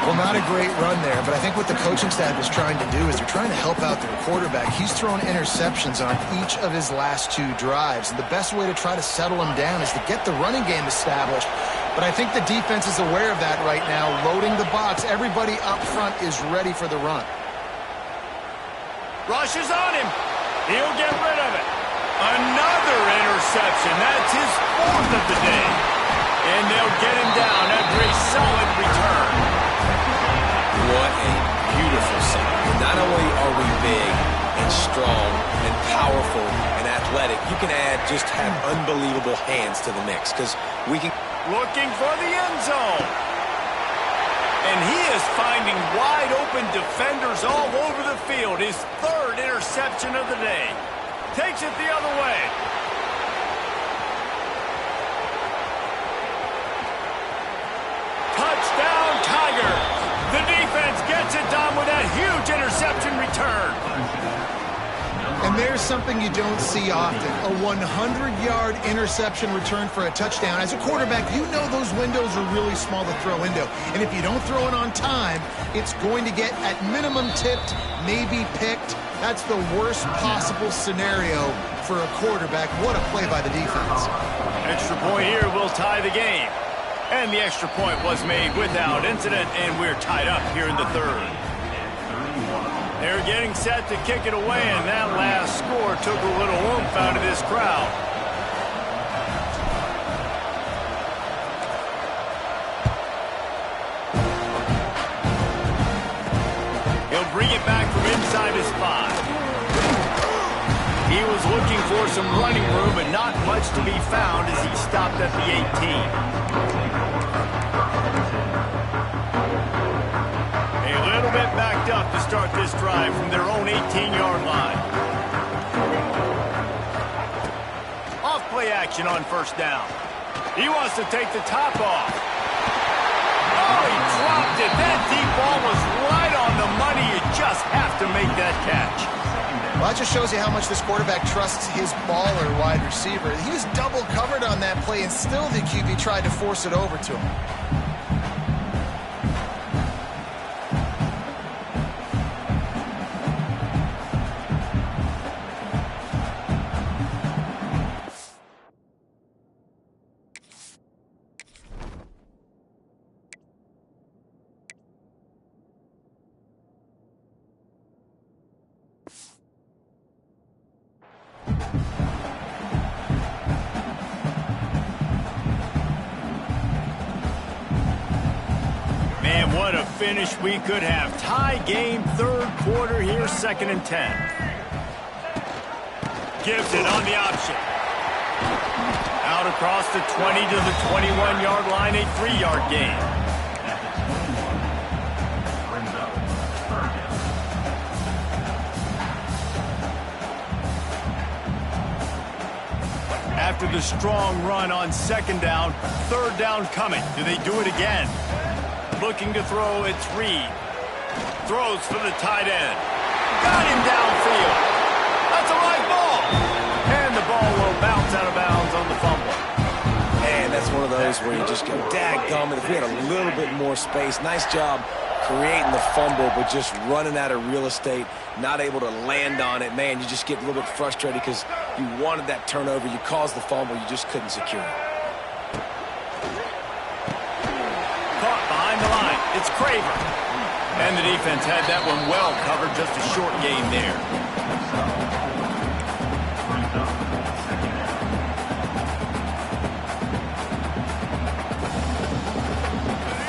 Well, not a great run there, but I think what the coaching staff is trying to do is they're trying to help out their quarterback. He's thrown interceptions on each of his last 2 drives, and the best way to try to settle him down is to get the running game established. But I think the defense is aware of that right now, loading the box. Everybody up front is ready for the run.
Rushes on him. He'll get rid of it. Another interception. That's his 4th of the day. And they'll get him down after a solid return.
What a beautiful sight. Not only are we big and strong and powerful and athletic, you can just have unbelievable hands to the mix because we can...
Looking for the end zone. And he is finding wide open defenders all over the field. His 3rd interception of the day. Takes it the other way. Touchdown, Tigers. The defense gets it done with that huge interception return.
And there's something you don't see often, a 100-yard interception return for a touchdown. As a quarterback, you know those windows are really small to throw into. And if you don't throw it on time, it's going to get at minimum tipped, maybe picked. That's the worst possible scenario for a quarterback. What a play by the defense.
Extra point here will tie the game. And the extra point was made without incident, and we're tied up here in the 3rd. They're getting set to kick it away, and that last score took a little oomph out of this crowd. He'll bring it back from inside his 5. He was looking for some running room, but not much to be found as he stopped at the 18. A little bit backed up to start this drive from their own 18-yard line. Off play action on 1st down. He wants to take the top off. Oh, he dropped it. That deep ball was right on the money. You just have to make that catch.
Well, that just shows you how much this quarterback trusts his baller wide receiver. He was double covered on that play, and still the QB tried to force it over to him.
What a finish we could have. Tie game, 3rd quarter here, 2nd and 10. Gibson on the option. Out across the 20 to the 21-yard line, a 3-yard gain. After the strong run on 2nd down, 3rd down coming. Do they do it again? Looking to throw, it's Reed. Throws for the tight end. Got him downfield. That's a right ball. And the ball will bounce out of bounds on the fumble.
Man, that's one of those where you just go, dadgummit, if we had a little bit more space. Nice job creating the fumble, but just running out of real estate, not able to land on it. Man, you just get a little bit frustrated because you wanted that turnover. You caused the fumble. You just couldn't secure it.
It's Craver. And the defense had that one well covered, just a short gain there.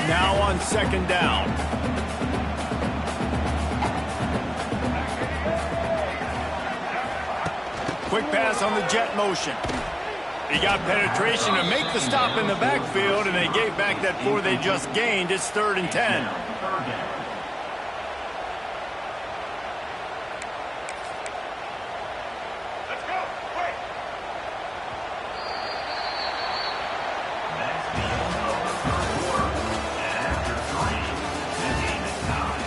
Now on 2nd down. Quick pass on the jet motion. He got penetration to make the stop in the backfield, and they gave back that 4 they just gained. It's 3rd and 10.
Let's go. Quick. That's the end of the 3rd quarter. And after 3, the game is tied.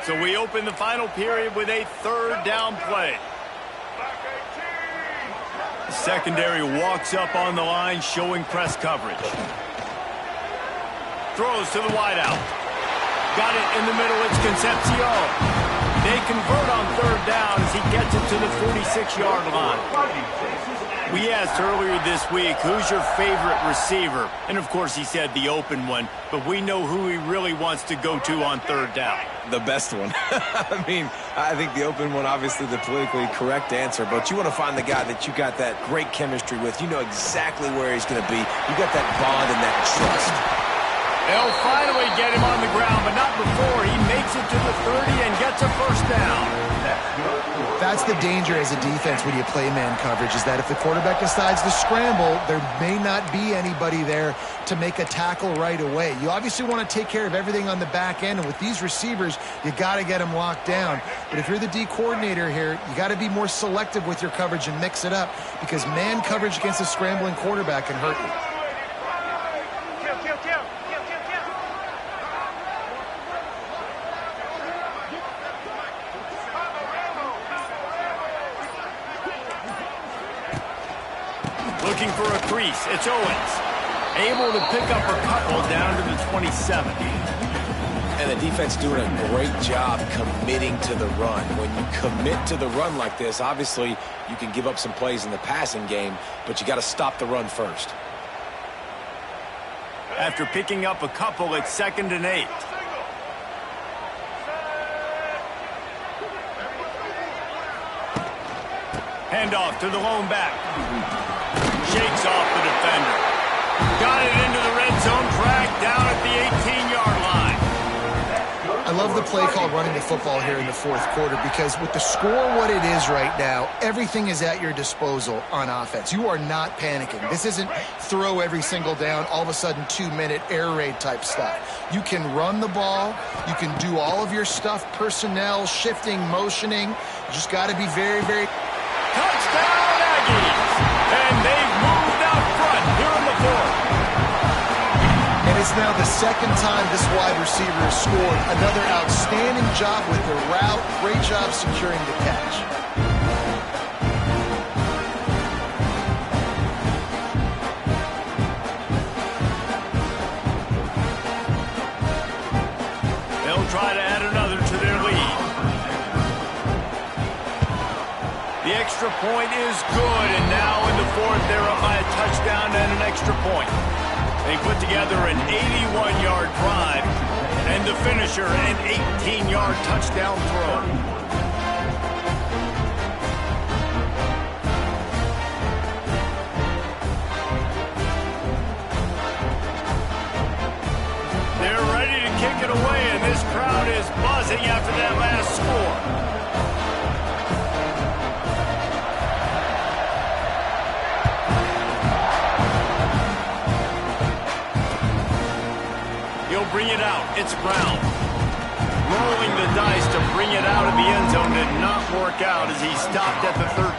So we open the final period with a third down play. The secondary walks up on the line, showing press coverage. Throws to the wideout. Got it in the middle. It's Concepcion. They convert on third down as he gets it to the 46-yard line. We asked earlier this week, who's your favorite receiver? And, of course, he said the open one, but we know who he really wants to go to on third down.
The best one. I mean, I think the open one, obviously the politically correct answer, but you want to find the guy that you got that great chemistry with. You know exactly where he's going to be. You got that bond and that trust.
They'll finally get him on the ground, but not before he makes it to the 30 and gets a first down.
That's the danger as a defense when you play man coverage, is that if the quarterback decides to scramble, there may not be anybody there to make a tackle right away. You obviously want to take care of everything on the back end, and with these receivers, you got to get them locked down. But if you're the D coordinator here, you got to be more selective with your coverage and mix it up, because man coverage against a scrambling quarterback can hurt you.
Looking for a crease. It's Owens. Able to pick up a couple down to the 27.
And the defense doing a great job committing to the run. When you commit to the run like this, obviously you can give up some plays in the passing game, but you got to stop the run first.
After picking up a couple, it's 2nd and 8. Handoff to the lone back. Shakes off the defender. Got it into the red zone, dragged down at the 18-yard line.
I love the play call running the football here in the fourth quarter, because with the score what it is right now, everything is at your disposal on offense. You are not panicking. This isn't throw every single down, all of a sudden 2-minute air raid type stuff. You can run the ball. You can do all of your stuff, personnel, shifting, motioning. You just got to be very, very...
Touchdown, Aggies! And they've moved out front here in the fourth.
And it's now the second time this wide receiver has scored. Another outstanding job with the route. Great job securing the catch.
They'll try to add another to their lead. The extra point is good, and now in the fourth, they're up by a touchdown and an extra point. They put together an 81-yard drive, and the finisher, an 18-yard touchdown throw. They're ready to kick it away, and this crowd is buzzing after that last score. Bring it out. It's Brown. Rolling the dice to bring it out of the end zone did not work out as he stopped at the 13.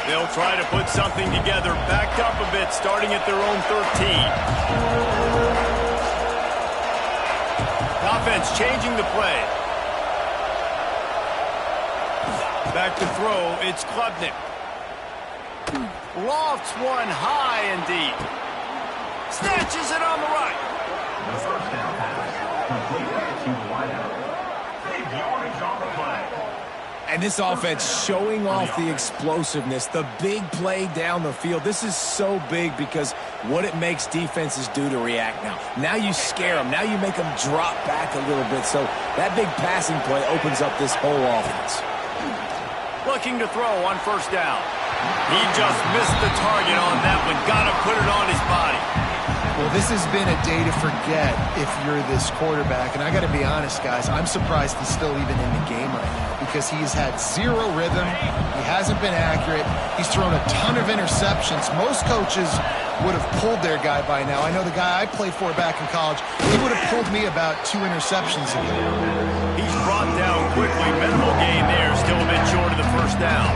They'll try to put something together, backed up a bit, starting at their own 13. Offense changing the play. Back to throw, it's Klubnik. Lofts one high and deep. Snatches it on the right.
The first down pass, complete to the wideout. 8 yards on the play.
And this offense showing off the explosiveness, the big play down the field. This is so big because what it makes defenses do to react now. Now you scare them. Now you make them drop back a little bit. So that big passing play opens up this whole offense.
Looking to throw on first down. He just missed the target on that one. Got to put it on his body.
Well, this has been a day to forget if you're this quarterback. And I got to be honest, guys, I'm surprised he's still even in the game right now because he's had zero rhythm. He hasn't been accurate. He's thrown a ton of interceptions. Most coaches would have pulled their guy by now. I know the guy I played for back in college, he would have pulled me about 2 interceptions ago.
He's brought down quickly. Minimal gain there. Still a bit short of the first down.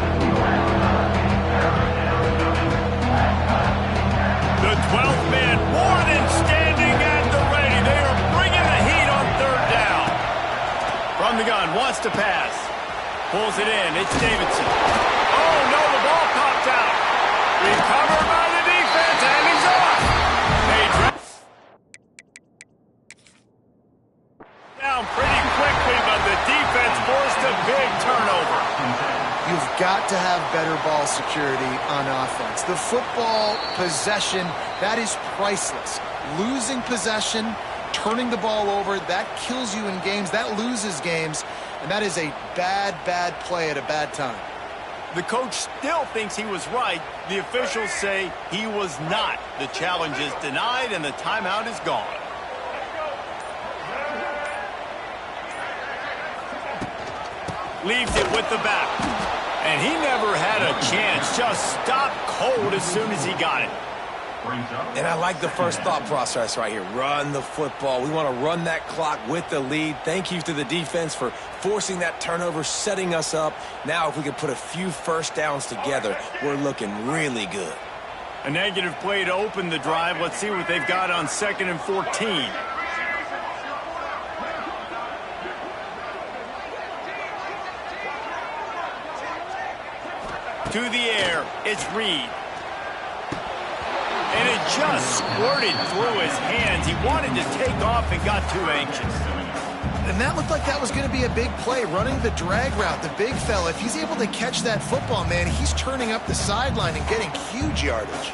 The 12th man more than standing at the ready. They are bringing the heat on 3rd down. From the gun, wants to pass. Pulls it in. It's Davidson. Oh, no, the ball popped out. Recovered by the defense, and he's off. They drop down pretty quickly, but the defense forced a big turnover.
You've got to have better ball security on offense. The football possession, that is priceless. Losing possession, turning the ball over, that kills you in games, that loses games, and that is a bad, bad play at a bad time.
The coach still thinks he was right. The officials say he was not. The challenge is denied, and the timeout is gone. Leaves it with the back. And he never had a chance. Just stopped cold as soon as he got it.
And I like the first thought process right here. Run the football. We want to run that clock with the lead. Thank you to the defense for forcing that turnover, setting us up. Now if we can put a few first downs together, we're looking really good.
A negative play to open the drive. Let's see what they've got on 2nd and 14. To the air, it's Reed. And it just squirted through his hands. He wanted to take off and got too anxious.
And that looked like that was going to be a big play, running the drag route, the big fella. If he's able to catch that football, man, he's turning up the sideline and getting huge yardage.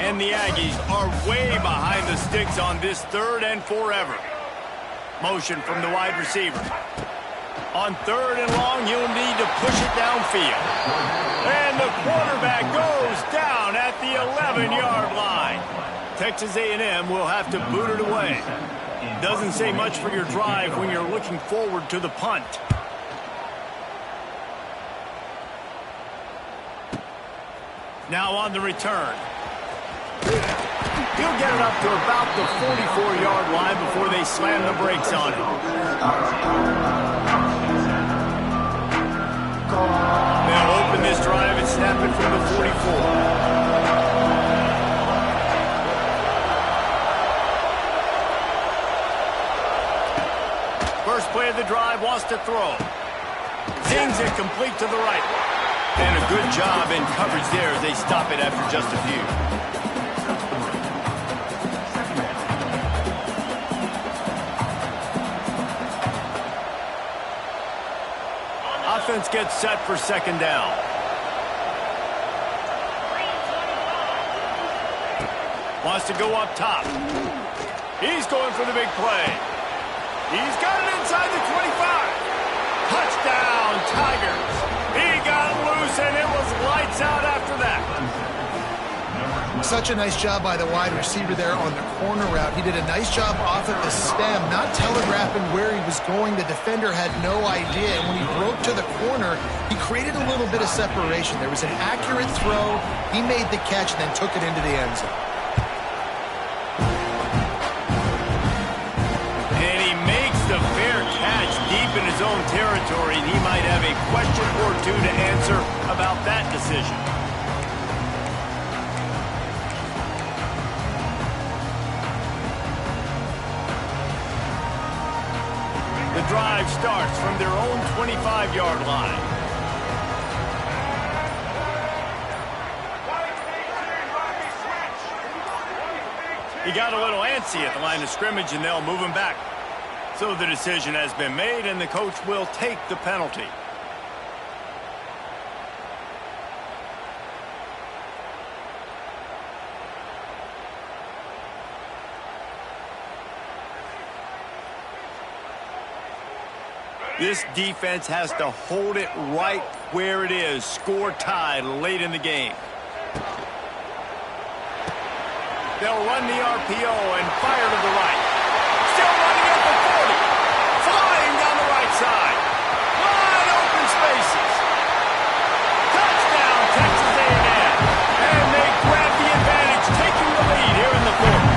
And the Aggies are way behind the sticks on this 3rd and forever. Motion from the wide receiver. On 3rd and long, you'll need to push it downfield. And the quarterback goes down at the 11-yard line. Texas A&M will have to boot it away. Doesn't say much for your drive when you're looking forward to the punt. Now on the return. He'll get it up to about the 44-yard line before they slam the brakes on it. They'll open this drive and snap it from the 44. First play of the drive, wants to throw. Zings it complete to the right. And a good job in coverage there as they stop it after just a few. Offense gets set for 2nd down. Wants to go up top. He's going for the big play. He's got it inside the 25. Touchdown, Tigers. He got loose, and it was lights out after that.
Such a nice job by the wide receiver there on the corner route. He did a nice job off at the stem, not telegraphing where he was going. The defender had no idea, and when he broke to the corner, he created a little bit of separation. There was an accurate throw. He made the catch and then took it into the end zone.
And he makes the fair catch deep in his own territory, and he might have a question or two to answer about that decision. The drive starts from their own 25-yard line. He got a little antsy at the line of scrimmage, and they'll move him back. So the decision has been made, and the coach will take the penalty. This defense has to hold it right where it is. Score tied late in the game. They'll run the RPO and fire to the right. Still running at the 40. Flying down the right side. Wide open spaces. Touchdown, Texas A&M. And they grab the advantage, taking the lead here in the fourth.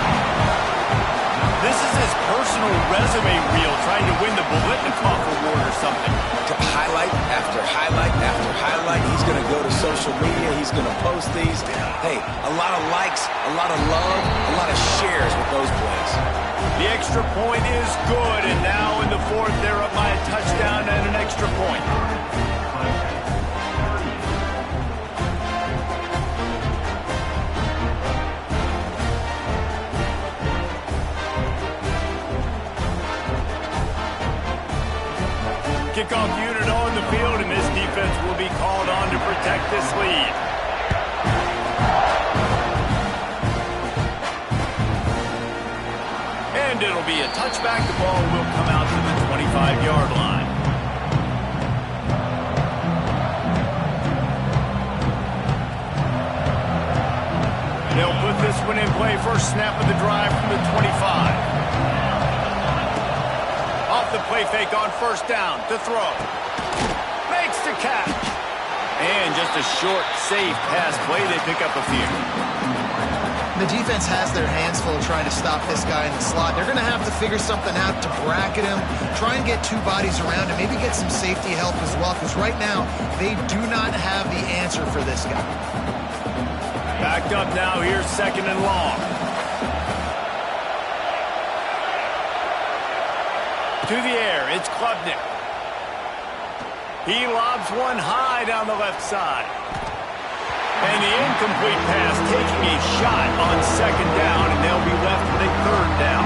This is his personal resume reel, trying to win the Biletnikoff Award or something.
Highlight after highlight after highlight. He's going to go to social media. He's going to post these. Hey, a lot of likes, a lot of love, a lot of shares with those plays.
The extra point is good, and now in the fourth, they're up by a touchdown and an extra point. Kickoff unit on the field, and this defense will be called on to protect this lead. And it'll be a touchback. The ball will come out to the 25-yard line. And they'll put this one in play. First snap of the drive from the 25. Off the play fake on first down to throw. Makes the catch. And just a short, safe pass play. They pick up a few.
The defense has their hands full trying to stop this guy in the slot. They're going to have to figure something out to bracket him, try and get two bodies around him, maybe get some safety help as well, because right now they do not have the answer for this guy.
Backed up now. Here's second and long. To the air, it's Klubnik. He lobs one high down the left side. And the incomplete pass taking a shot on second down, and they'll be left with a third down.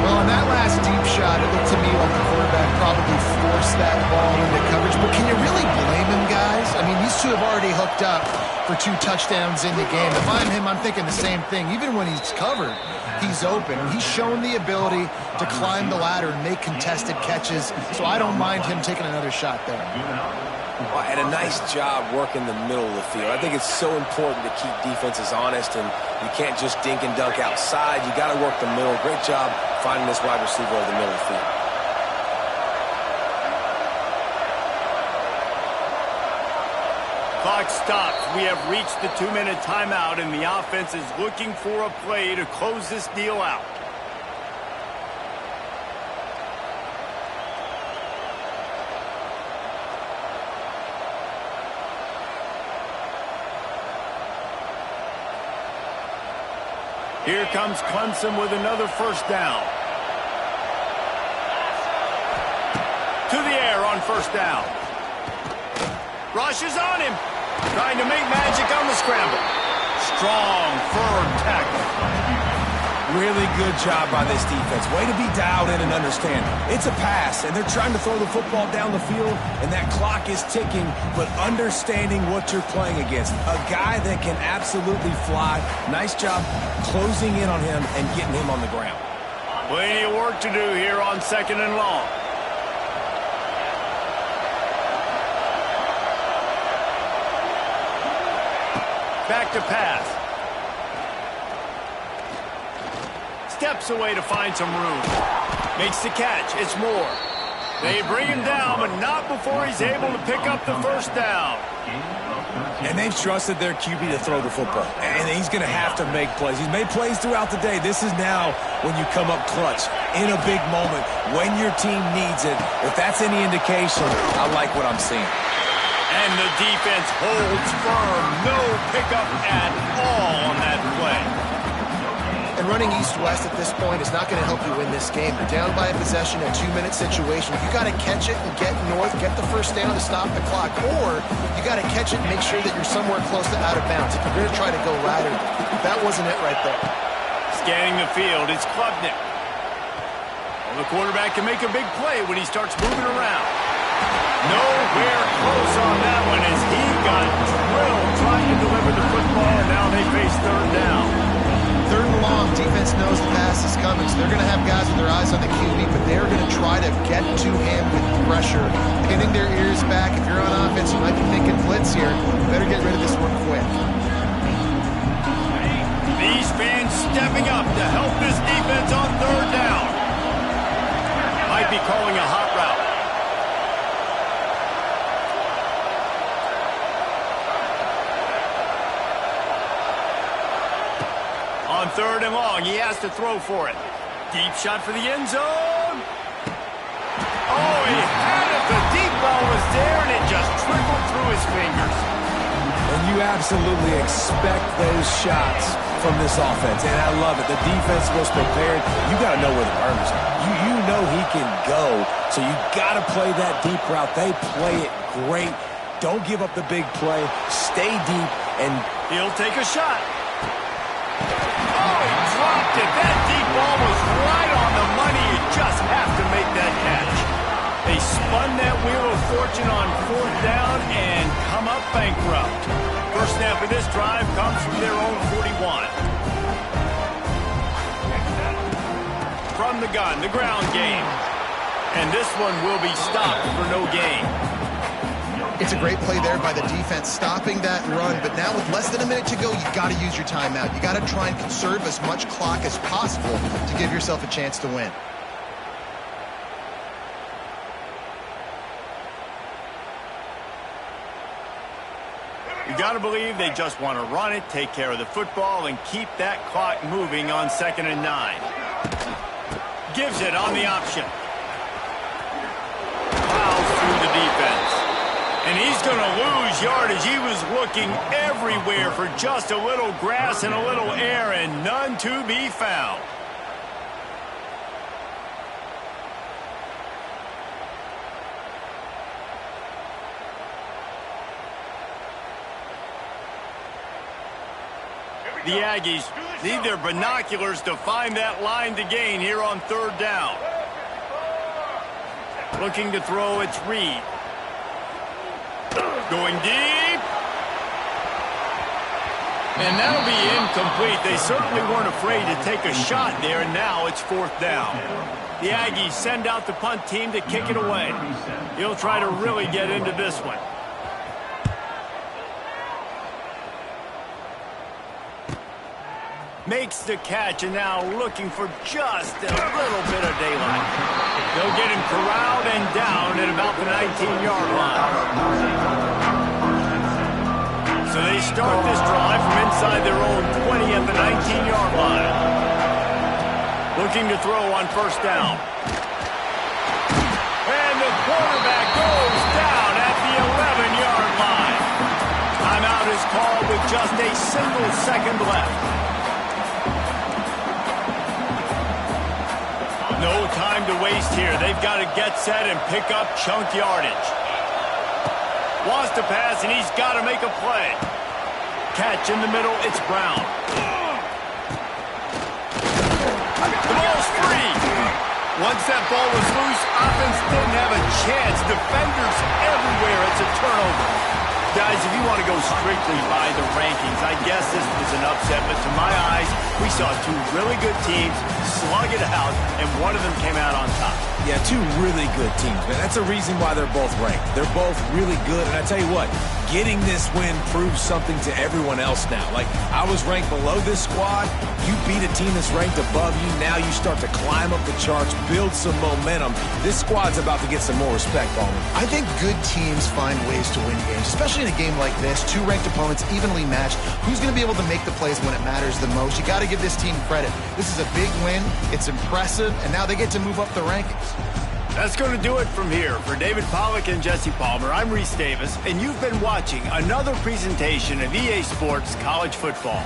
Well, on that last deep shot, it looked to me like the quarterback probably forced that ball into coverage. But can you really blame him, guys? I mean, these two have already hooked up for 2 touchdowns in the game. If I'm him, I'm thinking the same thing. Even when he's covered, he's open. He's shown the ability to climb the ladder and make contested catches, so I don't mind him taking another shot there.
Well, and a nice job working the middle of the field. I think it's so important to keep defenses honest, and you can't just dink and dunk outside. You got to work the middle. Great job finding this wide receiver over the middle of the field.
Clock stops. We have reached the 2-minute timeout, and the offense is looking for a play to close this deal out. Here comes Clemson with another first down. To the air on first down. Rush is on him. Trying to make magic on the scramble. Strong, firm tackle.
Really good job by this defense. Way to be dialed in and understand. It's a pass, and they're trying to throw the football down the field, and that clock is ticking, but understanding what you're playing against. A guy that can absolutely fly. Nice job closing in on him and getting him on the ground.
Plenty of work to do here on second and long. Back to pass. Steps away to find some room. Makes the catch. It's Moore. They bring him down, but not before he's able to pick up the first down.
And they've trusted their QB to throw the football. And he's going to have to make plays. He's made plays throughout the day. This is now when you come up clutch in a big moment when your team needs it. If that's any indication, I like what I'm seeing.
And the defense holds firm. No pickup at all on that play.
And running east-west at this point is not going to help you win this game. You're down by a possession, a 2-minute situation. You got to catch it and get north, get the first down to stop the clock. Or you got to catch it and make sure that you're somewhere close to out of bounds. If you're going to try to go rider, that wasn't it right there.
Scanning the field, it's Klubnik. Well, the quarterback can make a big play when he starts moving around. Nowhere close on that one as he got drilled trying to deliver the football, and now they face third down.
Third and long, defense knows the pass is coming, so they're going to have guys with their eyes on the QB, but they're going to try to get to him with pressure, pinning their ears back. If you're on offense, you might be thinking blitz here. You better get rid of this one quick.
These fans stepping up to help this defense on third down. Might be calling a hot route. On third and long, he has to throw for it. Deep shot for the end zone. Oh, he had it. The deep ball was there, and it just trickled through his fingers.
And you absolutely expect those shots from this offense, and I love it. The defense was prepared. You got to know where the burners are. You know he can go, so you got to play that deep route. They play it great. Don't give up the big play. Stay deep, and
he'll take a shot. Oh, he dropped it. That deep ball was right on the money. You just have to make that catch. They spun that wheel of fortune on fourth down and come up bankrupt. First snap of this drive comes from their own 41. From the gun, the ground game. And this one will be stopped for no gain.
It's a great play there by the defense, stopping that run. But now with less than a minute to go, you got to use your timeout. You got to try and conserve as much clock as possible to give yourself a chance to win.
You got to believe they just want to run it, take care of the football, and keep that clock moving on 2nd and 9. Gives it on the option. Plows through the defense. And he's going to lose yardage. He was looking everywhere for just a little grass and a little air, and none to be found. The Aggies need their binoculars to find that line to gain here on third down. Looking to throw, it's Reed. Going deep. And that'll be incomplete. They certainly weren't afraid to take a shot there, and now it's fourth down. The Aggies send out the punt team to kick it away. He'll try to really get into this one. Makes the catch, and now looking for just a little bit of daylight. They'll get him corralled and down at about the 19-yard line. So they start this drive from inside their own 20 at the 19-yard line. Looking to throw on first down. And the quarterback goes down at the 11-yard line. Timeout is called with just a single second left. No time to waste here. They've got to get set and pick up chunk yardage. Wants to pass, and he's got to make a play. Catch in the middle, it's Brown. The ball's free. Once that ball was loose, offense didn't have a chance. Defenders everywhere. It's a turnover. Guys, if you want to go strictly by the rankings, I guess this was an upset, but to my eyes, we saw two really good teams slug it out, and one of them came out on top.
yeah, two really good teams, man. That's the reason why they're both ranked. They're both really good, and I tell you what, getting this win proves something to everyone else now. Like, I was ranked below this squad. You beat a team that's ranked above you. Now you start to climb up the charts, build some momentum. This squad's about to get some more respect on them.
I think good teams find ways to win games, especially in a game like this. Two ranked opponents evenly matched. Who's going to be able to make the plays when it matters the most? You got to give this team credit. This is a big win. It's impressive, and now they get to move up the rankings.
That's going to do it from here. For David Pollack and Jesse Palmer, I'm Reese Davis, and you've been watching another presentation of EA Sports College Football.